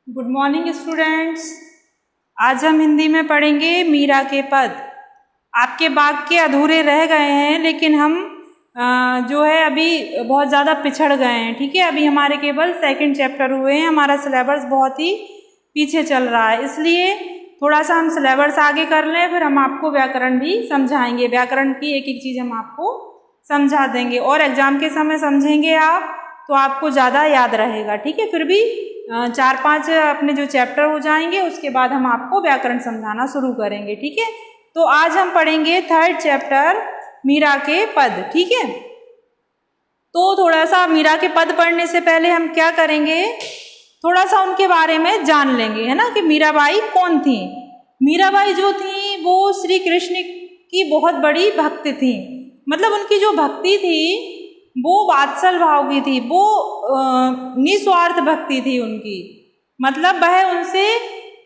Good morning students. आज हम हिंदी में पढ़ेंगे मीरा के पद। आपके वाक्य अधूरे रह गए हैं, लेकिन हम जो है अभी बहुत ज़्यादा पिछड़ गए हैं। ठीक है, अभी हमारे केवल सेकंड चैप्टर हुए हैं, हमारा सिलेबस बहुत ही पीछे चल रहा है, इसलिए थोड़ा सा हम सिलेबस आगे कर लें, फिर हम आपको व्याकरण भी समझाएंगे। व्याकरण की एक एक चीज़ हम आपको समझा देंगे और एग्ज़ाम के समय समझेंगे आप तो आपको ज़्यादा याद रहेगा। ठीक है, फिर भी 4-5 अपने जो चैप्टर हो जाएंगे उसके बाद हम आपको व्याकरण समझाना शुरू करेंगे। ठीक है, तो आज हम पढ़ेंगे थर्ड चैप्टर मीरा के पद। ठीक है, तो थोड़ा सा मीरा के पद पढ़ने से पहले हम क्या करेंगे, थोड़ा सा उनके बारे में जान लेंगे, है ना, कि मीराबाई कौन थी। मीराबाई जो थी वो श्री कृष्ण की बहुत बड़ी भक्त थी। मतलब उनकी जो भक्ति थी वो वात्सल भाव की थी, वो निस्वार्थ भक्ति थी उनकी। मतलब वह उनसे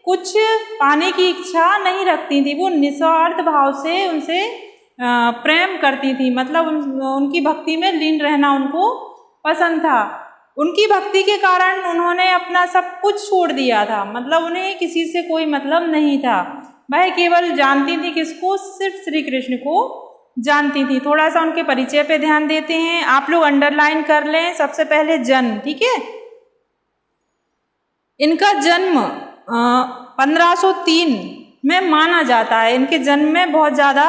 कुछ पाने की इच्छा नहीं रखती थी, वो निस्वार्थ भाव से उनसे प्रेम करती थी। मतलब उनकी भक्ति में लीन रहना उनको पसंद था। उनकी भक्ति के कारण उन्होंने अपना सब कुछ छोड़ दिया था। मतलब उन्हें किसी से कोई मतलब नहीं था, वह केवल जानती थी किसको, सिर्फ श्री कृष्ण को जानती थी। थोड़ा सा उनके परिचय पे ध्यान देते हैं, आप लोग अंडरलाइन कर लें। सबसे पहले जन्म। ठीक है, इनका जन्म 1503 में माना जाता है। इनके जन्म में बहुत ज़्यादा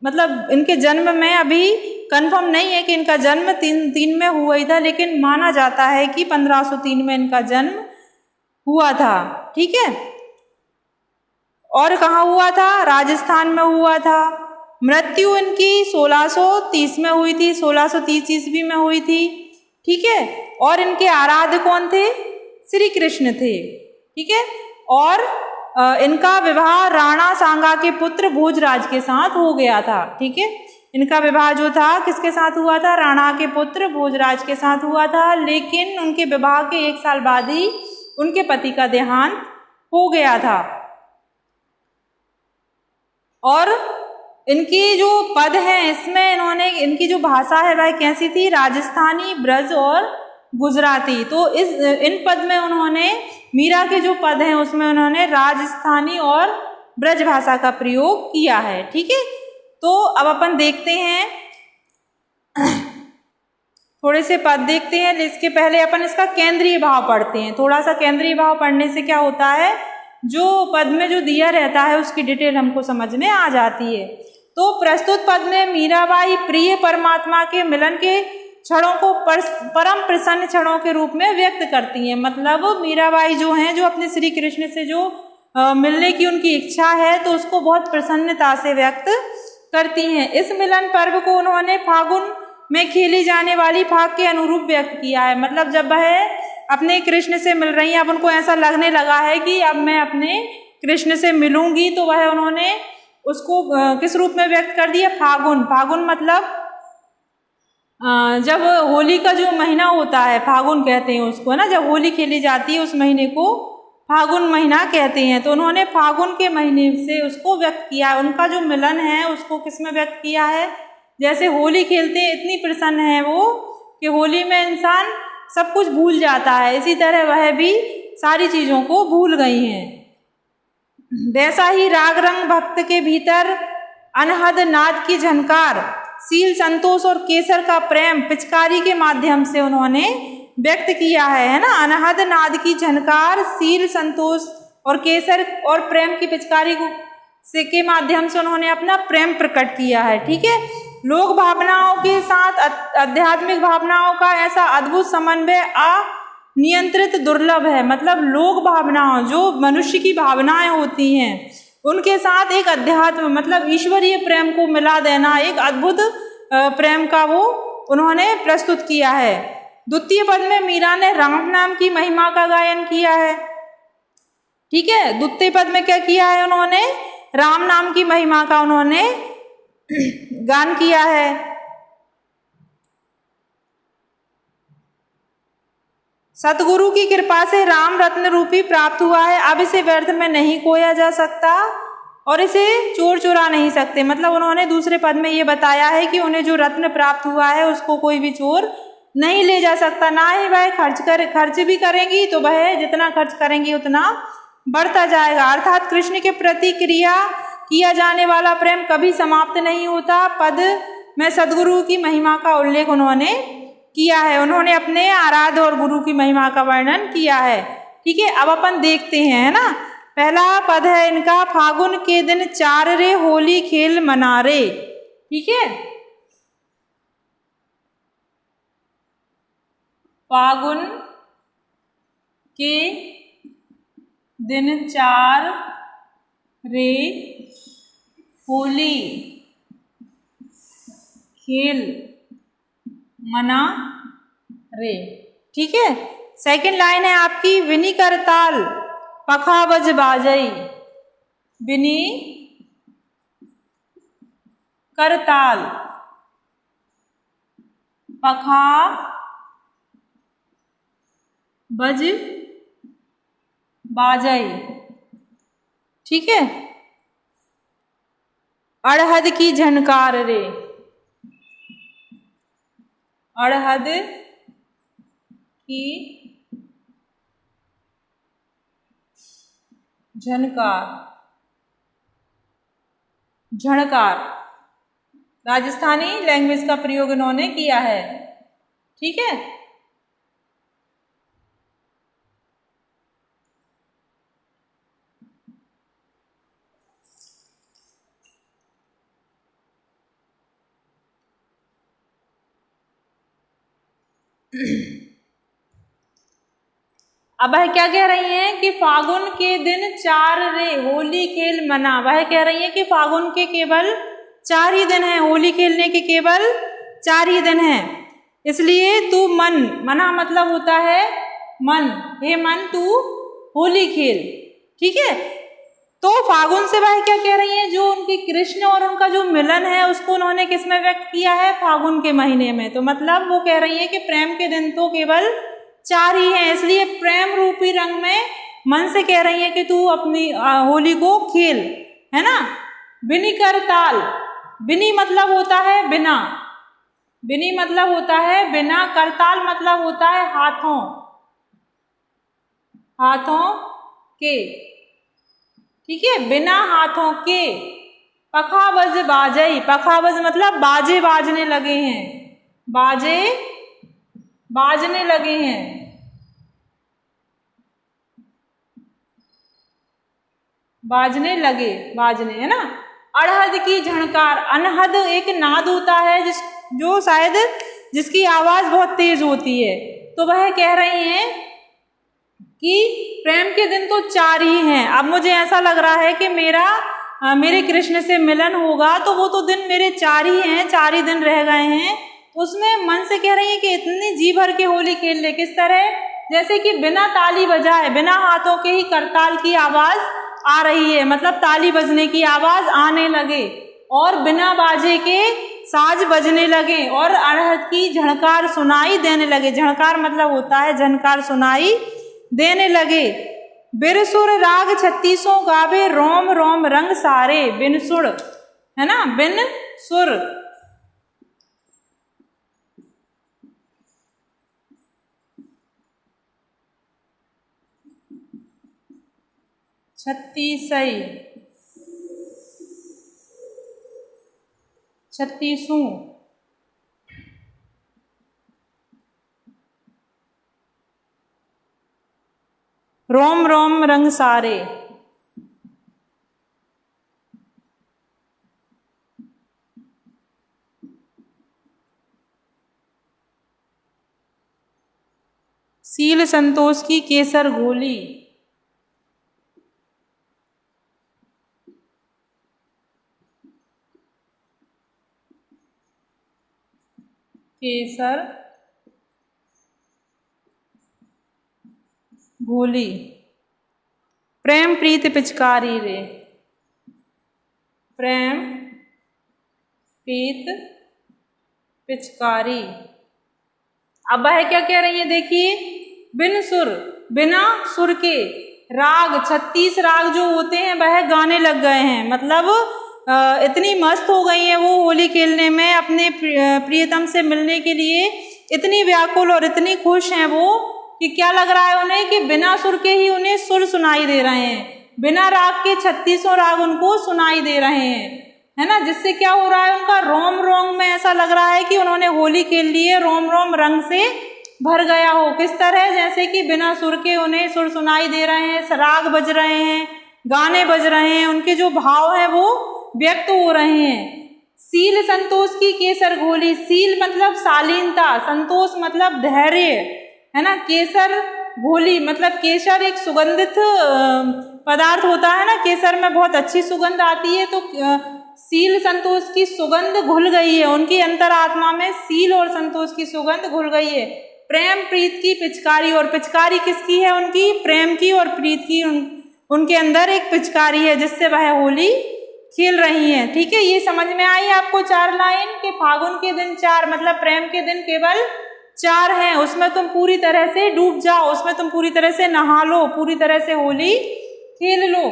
मतलब इनके जन्म में अभी कंफर्म नहीं है कि इनका जन्म 3 में हुआ ही था, लेकिन माना जाता है कि 1503 में इनका जन्म हुआ था। ठीक है, और कहाँ हुआ था, राजस्थान में हुआ था। मृत्यु इनकी 1630 में हुई थी, 1630 ईस्वी में हुई थी। ठीक है, और इनके आराध्य कौन थे, श्री कृष्ण थे। ठीक है, और इनका विवाह राणा सांगा के पुत्र भोजराज के साथ हो गया था। ठीक है, इनका विवाह जो था किसके साथ हुआ था, राणा के पुत्र भोजराज के साथ हुआ था। लेकिन उनके विवाह के 1 साल बाद ही उनके पति का देहांत हो गया था। और इनकी जो पद हैं इसमें इन्होंने, इनकी जो भाषा है वह कैसी थी, राजस्थानी, ब्रज और गुजराती। तो इन पद में उन्होंने, मीरा के जो पद हैं उसमें उन्होंने राजस्थानी और ब्रज भाषा का प्रयोग किया है। ठीक है, तो अब अपन देखते हैं, थोड़े से पद देखते हैं। इसके पहले अपन इसका केंद्रीय भाव पढ़ते हैं। थोड़ा सा केंद्रीय भाव पढ़ने से क्या होता है, जो पद में जो दिया रहता है उसकी डिटेल हमको समझ में आ जाती है। तो प्रस्तुत पद में मीराबाई प्रिय परमात्मा के मिलन के क्षणों को परम प्रसन्न क्षणों के रूप में व्यक्त करती हैं। मतलब मीराबाई जो हैं, जो अपने श्री कृष्ण से जो मिलने की उनकी इच्छा है, तो उसको बहुत प्रसन्नता से व्यक्त करती हैं। इस मिलन पर्व को उन्होंने फागुन में खेली जाने वाली फाग के अनुरूप व्यक्त किया है। मतलब जब वह अपने कृष्ण से मिल रही हैं, अब उनको ऐसा लगने लगा है कि अब मैं अपने कृष्ण से मिलूंगी, तो वह उन्होंने उसको किस रूप में व्यक्त कर दिया, फागुन। फागुन मतलब जब होली का जो महीना होता है, फागुन कहते हैं उसको, है ना, जब होली खेली जाती है उस महीने को फागुन महीना कहते हैं। तो उन्होंने फागुन के महीने से उसको व्यक्त किया है। उनका जो मिलन है उसको किस में व्यक्त किया है, जैसे होली खेलते हैं, इतनी प्रसन्न है वो कि होली में इंसान सब कुछ भूल जाता है, इसी तरह वह भी सारी चीज़ों को भूल गई हैं। वैसा ही राग रंग भक्त के भीतर अनहद नाद की झनकार, शील संतोष और केसर का प्रेम पिचकारी के माध्यम से उन्होंने व्यक्त किया है ना। अनहद नाद की झनकार, शील संतोष और केसर और प्रेम की पिचकारी से के माध्यम से उन्होंने अपना प्रेम प्रकट किया है। ठीक है, लोक भावनाओं के साथ आध्यात्मिक भावनाओं का ऐसा अद्भुत समन्वय अनियंत्रित दुर्लभ है। मतलब लोक भावनाओं, जो मनुष्य की भावनाएं होती हैं, उनके साथ एक अध्यात्म मतलब ईश्वरीय प्रेम को मिला देना, एक अद्भुत प्रेम का वो उन्होंने प्रस्तुत किया है। द्वितीय पद में मीरा ने राम नाम की महिमा का गायन किया है। ठीक है, द्वितीय पद में क्या किया है उन्होंने, राम नाम की महिमा का उन्होंने गान किया है। सतगुरु की कृपा से राम रत्न रूपी प्राप्त हुआ है, अब इसे व्यर्थ में नहीं खोया जा सकता और इसे चोर चुरा नहीं सकते। मतलब उन्होंने दूसरे पद में ये बताया है कि उन्हें जो रत्न प्राप्त हुआ है उसको कोई भी चोर नहीं ले जा सकता, ना ही वह खर्च भी करेंगी तो वह जितना खर्च करेंगी उतना बढ़ता जाएगा। अर्थात कृष्ण के प्रति किया जाने वाला प्रेम कभी समाप्त नहीं होता। पद में सदगुरु की महिमा का उल्लेख उन्होंने किया है, उन्होंने अपने आराध्य और गुरु की महिमा का वर्णन किया है। ठीक है, अब अपन देखते हैं, है ना। पहला पद है इनका, फागुन के दिन 4 रे होली खेल मना रे। ठीक है, फागुन के दिन 4 रे होली खेल मना रे। ठीक है, सेकंड लाइन है आपकी, विनी करताल पखा बज बाजई। विनी करताल पखा बज बाजई। ठीक है, अड़हद की झनकार रे। अड़हद की झणकार राजस्थानी लैंग्वेज का प्रयोग इन्होंने किया है। ठीक है, अब वह क्या कह रही हैं कि फागुन के दिन 4 रे होली खेल मना। वह कह रही हैं कि फागुन के केवल 4 ही दिन हैं, होली खेलने के केवल 4 ही दिन हैं, इसलिए तू मना मतलब होता है मन, हे मन तू होली खेल। ठीक है, तो फागुन से वह क्या कह रही हैं, जो उनकी कृष्ण और उनका जो मिलन है उसको उन्होंने किस में व्यक्त किया है, फागुन के महीने में। तो मतलब वो कह रही है कि प्रेम के दिन तो केवल 4 ही हैं, इसलिए प्रेम रूपी रंग में मन से कह रही है कि तू अपनी होली को खेल, है ना। बिनी करताल, बिनी मतलब होता है बिना, बिनी मतलब होता है बिना, करताल मतलब होता है हाथों, हाथों के। ठीक है, बिना हाथों के। पखावज बाजई, पखावज मतलब बाजे बाजने लगे हैं, बाजे बाजने लगे हैं। बाजने लगे, बाजने, है ना। अड़हद की झणकार, अनहद एक नाद होता है जो शायद जिसकी आवाज बहुत तेज होती है। तो वह कह रही हैं कि प्रेम के दिन तो 4 ही हैं, अब मुझे ऐसा लग रहा है कि मेरे कृष्ण से मिलन होगा तो वो तो दिन मेरे 4 ही हैं, 4 ही दिन रह गए हैं। उसमें मन से कह रही है कि इतनी जी भर के होली खेल ले। किस तरह, जैसे कि बिना ताली बजाए, बिना हाथों के ही करताल की आवाज आ रही है, मतलब ताली बजने की आवाज आने लगे और बिना बाजे के साज बजने लगे और अड़हद की झणकार सुनाई देने लगे। झणकार मतलब होता है झनकार, सुनाई देने लगे। बिरसुर राग 36 गावे, रोम रोम रंग सारे। बिनसुर, है ना, बिन सुर, छत्तीसई, 36 रोम रोम रंग सारे। सील संतोष की केसर घोली। केसर घोली। प्रेम प्रीत पिचकारी रे। प्रेम प्रीत पिचकारी। अब वह क्या कह रही है, देखिए, बिन सुर, बिना सुर के राग, 36 राग जो होते हैं वह गाने लग गए हैं। मतलब इतनी मस्त हो गई हैं वो होली खेलने में, अपने प्रियतम से मिलने के लिए इतनी व्याकुल और इतनी खुश हैं वो कि क्या लग रहा है उन्हें कि बिना सुर के ही उन्हें सुर सुनाई दे रहे हैं, बिना राग के 3600 राग उनको सुनाई दे रहे हैं, है ना। जिससे क्या हो रहा है, उनका रोम रोम में ऐसा लग रहा है कि उन्होंने होली खेल ली है, रोम रोम रंग से भर गया हो। किस तरह, जैसे कि बिना सुर के उन्हें सुर सुनाई दे रहे हैं, राग बज रहे हैं, गाने बज रहे हैं, उनके जो भाव हैं वो व्यक्त हो रहे हैं। सील संतोष की केसर घोली, सील मतलब शालीनता, संतोष मतलब धैर्य, है ना। केसर घोली मतलब केसर एक सुगंधित पदार्थ होता है ना, केसर में बहुत अच्छी सुगंध आती है। तो सील संतोष की सुगंध घुल गई है, उनकी अंतरात्मा में सील और संतोष की सुगंध घुल गई है। प्रेम प्रीत की पिचकारी, और पिचकारी किसकी है, उनकी प्रेम की और प्रीत की, उनके अंदर एक पिचकारी है जिससे वह होली खेल रही हैं। ठीक है, ये समझ में आई आपको 4 लाइन के फागुन के दिन 4 मतलब प्रेम के दिन केवल 4 हैं, उसमें तुम पूरी तरह से डूब जाओ, उसमें तुम पूरी तरह से नहा लो, पूरी तरह से होली खेल लो।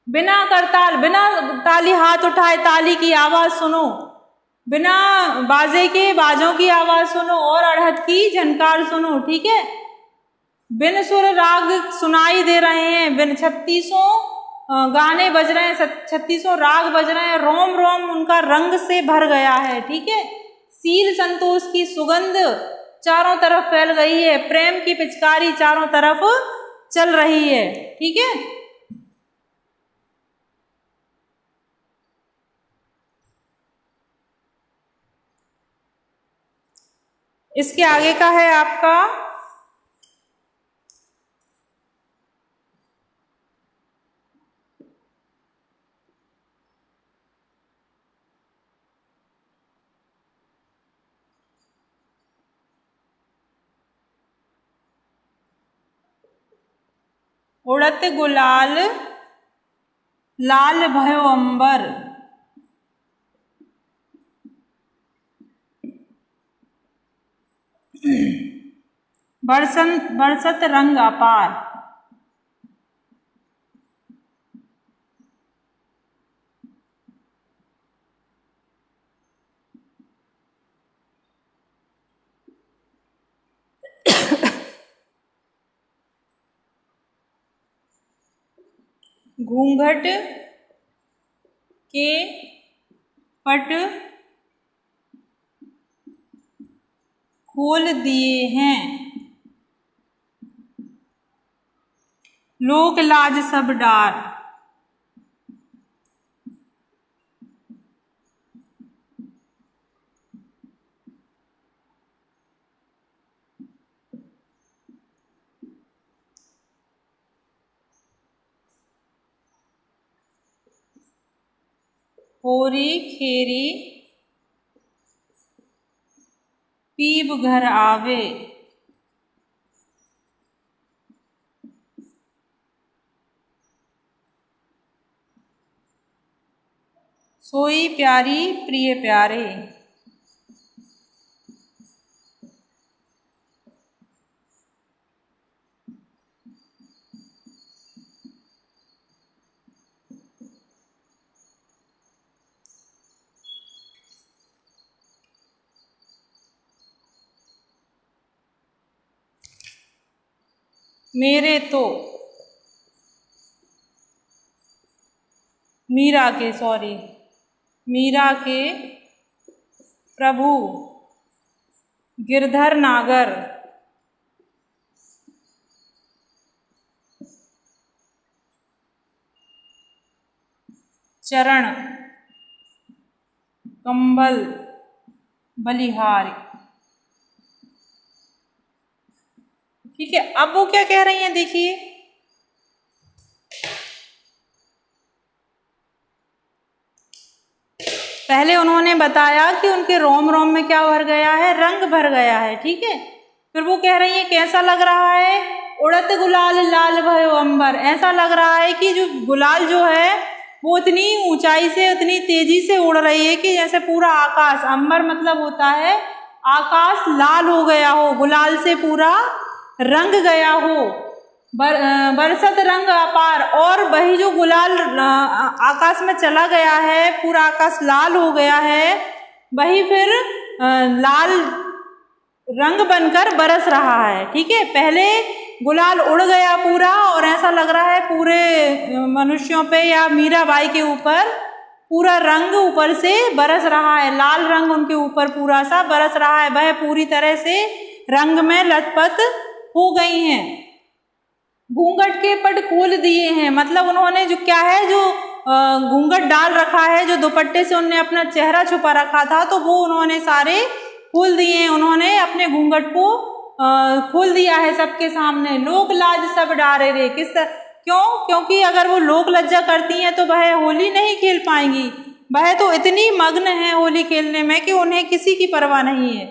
बिना करताल, बिना ताली हाथ उठाए ताली की आवाज सुनो, बिना बाजे के बाजों की आवाज सुनो, और अड़हत की झनकार सुनो। ठीक है, बिन सुर राग सुनाई दे रहे हैं, बिन 3600 गाने बज रहे हैं, 3600 राग बज रहे हैं, रोम रोम उनका रंग से भर गया है। ठीक है, सील संतोष की सुगंध चारों तरफ फैल गई है, प्रेम की पिचकारी चारों तरफ चल रही है। ठीक है, इसके आगे का है आपका उड़त गुलाल लाल भयो अंबर, बरसत रंग अपार। घूंघट के पट खोल दिए हैं, लोक लाज सब डार। होरी खेरी पीब घर आवे, सोई प्यारी प्रिय प्यारे। मेरे तो मीरा के प्रभु गिरधर नागर, चरण कंबल बलिहारी। ठीक है, अब वो क्या कह रही हैं देखिए, पहले उन्होंने बताया कि उनके रोम रोम में क्या भर गया है, रंग भर गया है। ठीक है, फिर वो कह रही है कैसा लग रहा है, उड़त गुलाल लाल भयो अंबर, ऐसा लग रहा है कि जो गुलाल जो है वो इतनी ऊंचाई से उतनी तेजी से उड़ रही है कि जैसे पूरा आकाश, अंबर मतलब होता है आकाश, लाल हो गया हो, गुलाल से पूरा रंग गया हो। बरसत रंग अपार, और वही जो गुलाल आकाश में चला गया है, पूरा आकाश लाल हो गया है, वही फिर लाल रंग बनकर बरस रहा है। ठीक है, पहले गुलाल उड़ गया पूरा और ऐसा लग रहा है पूरे मनुष्यों पे या मीराबाई के ऊपर पूरा रंग ऊपर से बरस रहा है, लाल रंग उनके ऊपर पूरा सा बरस रहा है। वह पूरी तरह से रंग में लथपथ हो गई हैं। घूंघट के पट खोल दिए हैं, मतलब उन्होंने जो क्या है, जो घूंघट डाल रखा है, जो दुपट्टे से उन्होंने अपना चेहरा छुपा रखा था, तो वो उन्होंने सारे खोल दिए हैं। उन्होंने अपने घूंघट को खोल दिया है सबके सामने। लोक लाज सब डारे रे, क्यों? क्योंकि अगर वो लोक लज्जा करती हैं तो वह होली नहीं खेल पाएंगी। वह तो इतनी मग्न है होली खेलने में कि उन्हें किसी की परवाह नहीं है,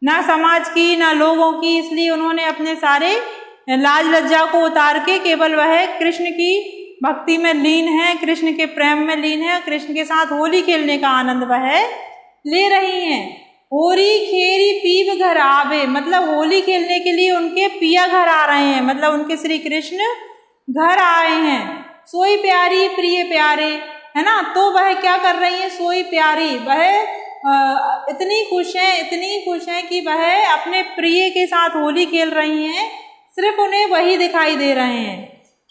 ना समाज की ना लोगों की। इसलिए उन्होंने अपने सारे लाज लज्जा को उतार के केवल वह कृष्ण की भक्ति में लीन है, कृष्ण के प्रेम में लीन है, कृष्ण के साथ होली खेलने का आनंद वह ले रही हैं। होरी खेरी पीव घर आवे, मतलब होली खेलने के लिए उनके पिया घर आ रहे हैं, मतलब उनके श्री कृष्ण घर आए हैं। सोई प्यारी प्रिय प्यारे, है ना, तो वह क्या कर रही है? सोई प्यारी, वह इतनी खुश हैं कि वह अपने प्रिय के साथ होली खेल रही हैं। सिर्फ उन्हें वही दिखाई दे रहे हैं,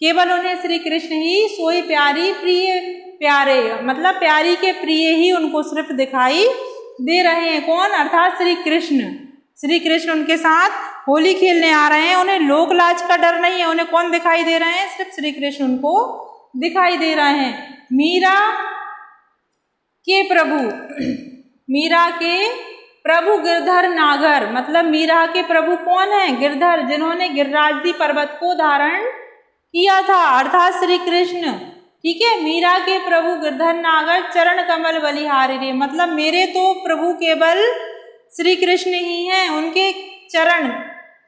केवल उन्हें श्री कृष्ण ही, सोई प्यारी प्रिय प्यारे, मतलब प्यारी के प्रिय ही उनको सिर्फ दिखाई दे रहे हैं। कौन? अर्थात श्री कृष्ण। श्री कृष्ण उनके साथ होली खेलने आ रहे हैं। उन्हें लोक लाज का डर नहीं है। उन्हें कौन दिखाई दे रहे हैं? सिर्फ श्री कृष्ण उनको दिखाई दे रहे हैं। मीरा के प्रभु, मीरा के प्रभु गिरधर नागर, मतलब मीरा के प्रभु कौन है? गिरधर, जिन्होंने गिरिराज पर्वत को धारण किया था, अर्थात श्री कृष्ण। ठीक है, मीरा के प्रभु गिरधर नागर चरण कमल बलिहारी रे, मतलब मेरे तो प्रभु केवल श्री कृष्ण ही हैं। उनके चरण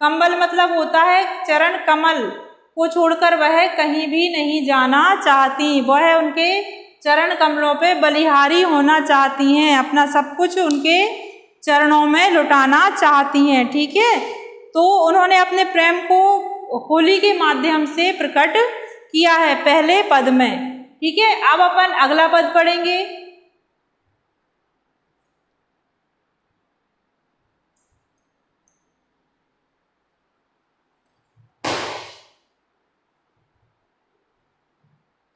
कमल मतलब होता है चरण कमल को छोड़कर वह कहीं भी नहीं जाना चाहती। वह उनके चरण कमलों पे बलिहारी होना चाहती हैं, अपना सब कुछ उनके चरणों में लुटाना चाहती हैं। ठीक है, तो उन्होंने अपने प्रेम को होली के माध्यम से प्रकट किया है पहले पद में। ठीक है, अब अपन अगला पद पढ़ेंगे।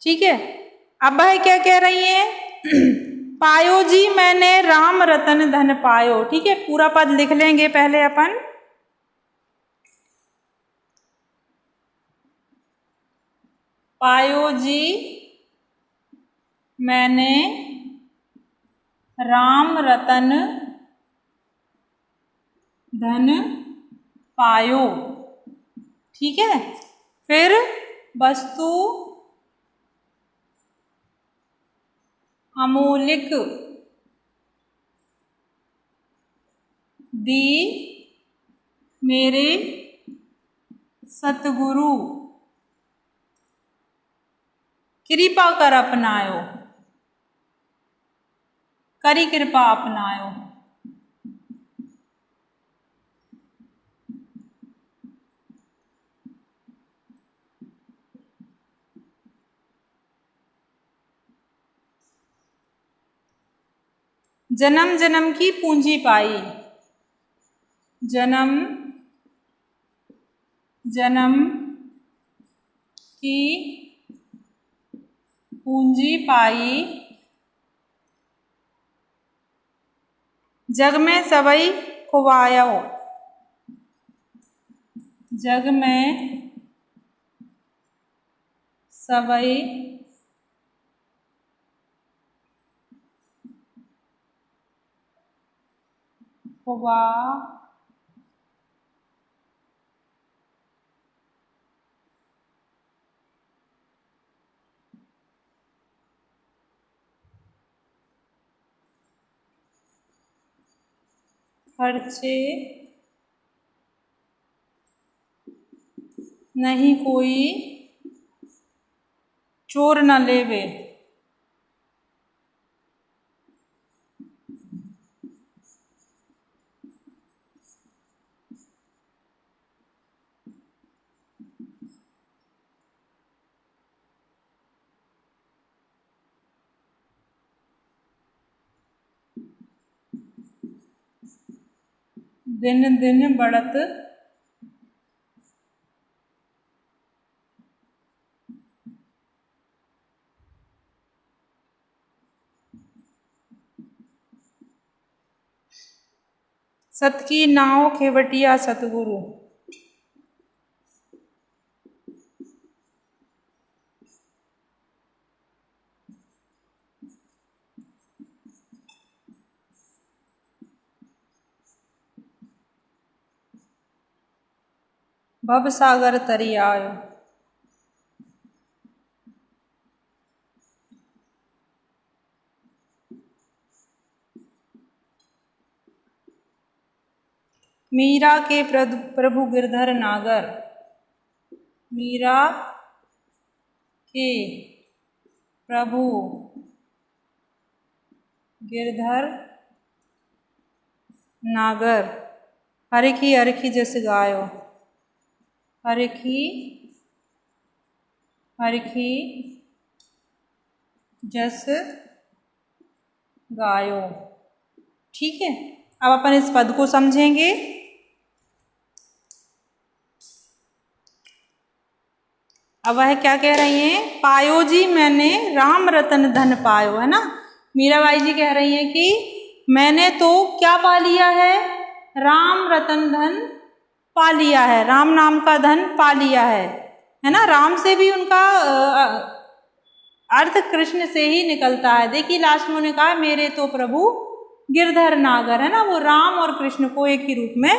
ठीक है, अब वह क्या कह रही है? पायो जी मैंने राम रतन धन पायो। ठीक है, पूरा पद लिख लेंगे पहले अपन। पायो जी मैंने राम रतन धन पायो। ठीक है, फिर वस्तु अमूलिक दी मेरे सतगुरु, कृपा कर अपनायो, करी कृपा अपनायो। जन्म जन्म की पूंजी पाई, जन्म जन्म की पूंजी पाई, जग में सबई खुवायो, जग में सबई खुवा खर्चे नहीं कोई चोर न लेवे। दिन दिन बढ़त सत की नाव खेवटिया सतगुरु। भव सागर तरी आयो। मीरा के प्रभु गिरधर नागर। मीरा के प्रभु गिरधर नागर। हरखी हरखी जस गायो। हरखी हरखी जस गायो। ठीक है, अब अपन इस पद को समझेंगे। अब वह क्या कह रही हैं? पायो जी मैंने राम रतन धन पायो, है ना। मीराबाई जी कह रही हैं कि मैंने तो क्या पा लिया है? राम रतन धन पा लिया है, राम नाम का धन पा लिया है ना। राम से भी उनका अर्थ कृष्ण से ही निकलता है। देखिए लास्ट में उन्होंने कहा मेरे तो प्रभु गिरधर नागर, है ना। वो राम और कृष्ण को एक ही रूप में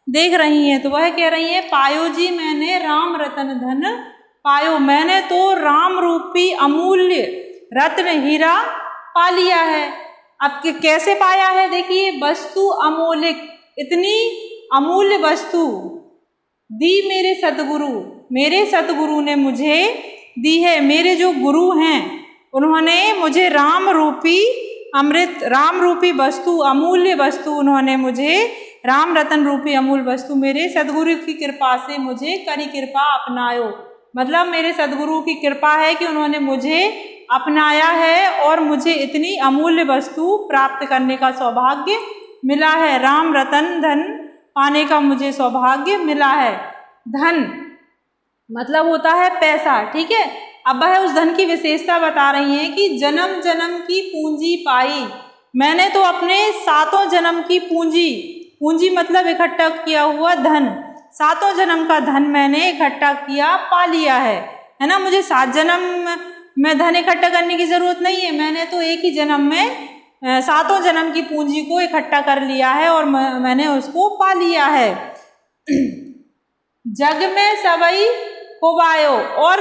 देख रही हैं। तो वह कह रही है पायो जी मैंने राम रतन धन पायो, मैंने तो राम रूपी अमूल्य रत्न हीरा पा लिया है। अब कैसे पाया है? देखिए वस्तु अमूलिक, इतनी अमूल्य वस्तु दी मेरे सतगुरु ने मुझे दी है। मेरे जो गुरु हैं उन्होंने मुझे राम रूपी अमृत, राम रूपी वस्तु, अमूल्य वस्तु उन्होंने मुझे, राम रतन रूपी अमूल्य वस्तु मेरे सतगुरु की कृपा से मुझे करी कृपा अपनायो। मतलब मेरे सतगुरु की कृपा है कि उन्होंने मुझे अपनाया है और मुझे इतनी अमूल्य वस्तु प्राप्त करने का सौभाग्य मिला है। राम रतन धन पाने का मुझे सौभाग्य मिला है। धन मतलब होता है पैसा, ठीक है। अब वह उस धन की विशेषता बता रही हैं कि जन्म जन्म की पूंजी पाई। मैंने तो अपने 7 जन्म की पूंजी मतलब इकट्ठा किया हुआ धन, 7 जन्म का धन मैंने इकट्ठा किया, पा लिया है ना। मुझे 7 जन्म में धन इकट्ठा करने की जरूरत नहीं है। मैंने तो एक ही जन्म में 7 जन्म की पूंजी को इकट्ठा कर लिया है और मैंने उसको पा लिया है। जग में सबई खोबायो, और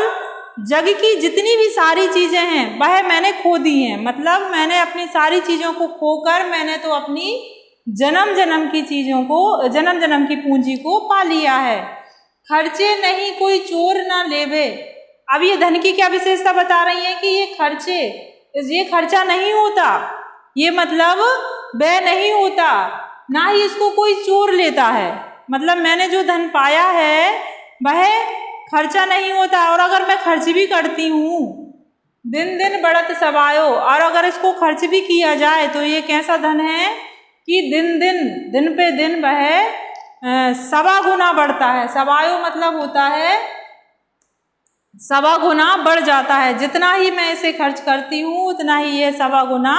जग की जितनी भी सारी चीजें हैं वह मैंने खो दी हैं। मतलब मैंने अपनी सारी चीजों को खोकर मैंने तो अपनी जन्म जन्म की चीजों को, जन्म जन्म की पूंजी को पा लिया है। खर्चे नहीं कोई चोर ना लेवे। अब ये धन की क्या विशेषता बता रही है कि ये खर्चा नहीं होता, ये मतलब व्यय नहीं होता, ना ही इसको कोई चोर लेता है। मतलब मैंने जो धन पाया है वह खर्चा नहीं होता। और अगर मैं खर्च भी करती हूँ, दिन दिन बढ़त सवायो, और अगर इसको खर्च भी किया जाए तो ये कैसा धन है कि दिन पे दिन वह 7 गुना बढ़ता है। सवायो मतलब होता है 7 गुना बढ़ जाता है। जितना ही मैं इसे खर्च करती हूँ उतना ही ये 7 गुना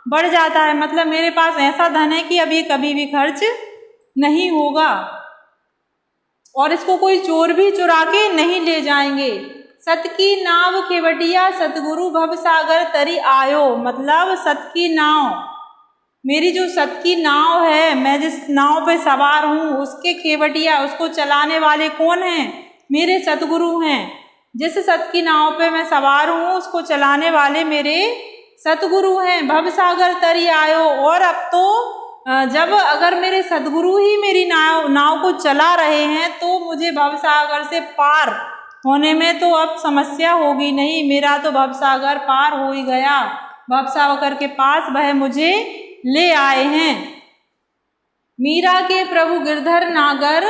बढ़ जाता है। मतलब मेरे पास ऐसा धन है कि अब ये कभी भी खर्च नहीं होगा और इसको कोई चोर भी चुरा के नहीं ले जाएंगे। सत की नाव खेवटिया सतगुरु भव सागर तरी आयो। मतलब सत की नाव, मेरी जो सत की नाव है, मैं जिस नाव पे सवार हूँ उसके खेवटिया, उसको चलाने वाले कौन हैं? मेरे सतगुरु हैं। जिस सत की नाव पे मैं सवार हूँ उसको चलाने वाले मेरे सतगुरु हैं। भव सागर तरी आयो, और अब तो जब अगर मेरे सतगुरु ही मेरी नाव को चला रहे हैं तो मुझे भवसागर से पार होने में तो अब समस्या होगी नहीं। मेरा तो भवसागर पार हो ही गया। भवसागर के पास वह मुझे ले आए हैं। मीरा के प्रभु गिरधर नागर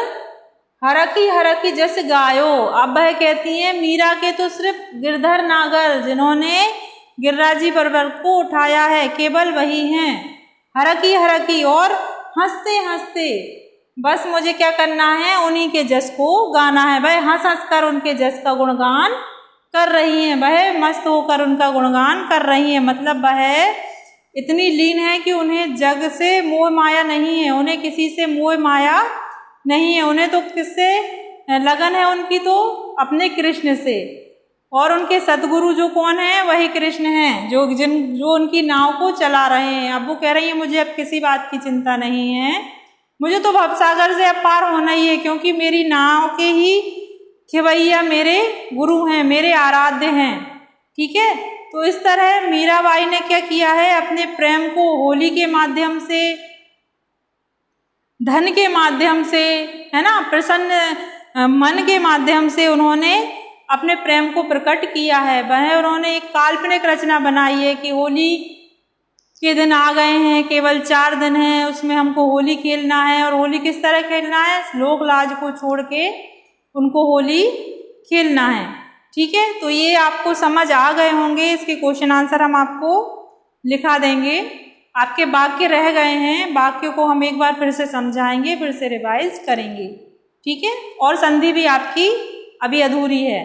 हरकी हरकी जस गायो। अब वह कहती हैं मीरा के तो सिर्फ गिरधर नागर, जिन्होंने गिरिराजी पर्वत को उठाया है, केवल वही हैं। हरकी हरकी, और हंसते हंसते बस मुझे क्या करना है, उन्हीं के जस को गाना है। वह हंस हंस कर उनके जस का गुणगान कर रही हैं, वह मस्त होकर उनका गुणगान कर रही हैं। मतलब वह इतनी लीन है कि उन्हें जग से मोह माया नहीं है, उन्हें किसी से मोह माया नहीं है। उन्हें तो किससे लगन है उनकी, तो अपने कृष्ण से। और उनके सतगुरु जो कौन है, वही कृष्ण हैं, जो उनकी नाव को चला रहे हैं। अब वो कह रही है मुझे अब किसी बात की चिंता नहीं है, मुझे तो भवसागर से अब पार होना ही है, क्योंकि मेरी नाव के ही खेवैया मेरे गुरु हैं, मेरे आराध्य हैं। ठीक है, तो इस तरह मीराबाई ने क्या किया है, अपने प्रेम को होली के माध्यम से, धन के माध्यम से, है ना, प्रसन्न मन के माध्यम से उन्होंने अपने प्रेम को प्रकट किया है। वह उन्होंने एक काल्पनिक रचना बनाई है कि होली के दिन आ गए हैं, केवल 4 दिन हैं, उसमें हमको होली खेलना है। और होली किस तरह खेलना है, लोक लाज को छोड़ के उनको होली खेलना है। ठीक है, तो ये आपको समझ आ गए होंगे। इसके क्वेश्चन आंसर हम आपको लिखा देंगे। आपके वाक्य रह गए हैं, वाक्यों को हम एक बार फिर से समझाएंगे, फिर से रिवाइज करेंगे। ठीक है, और संधि भी आपकी अभी अधूरी है।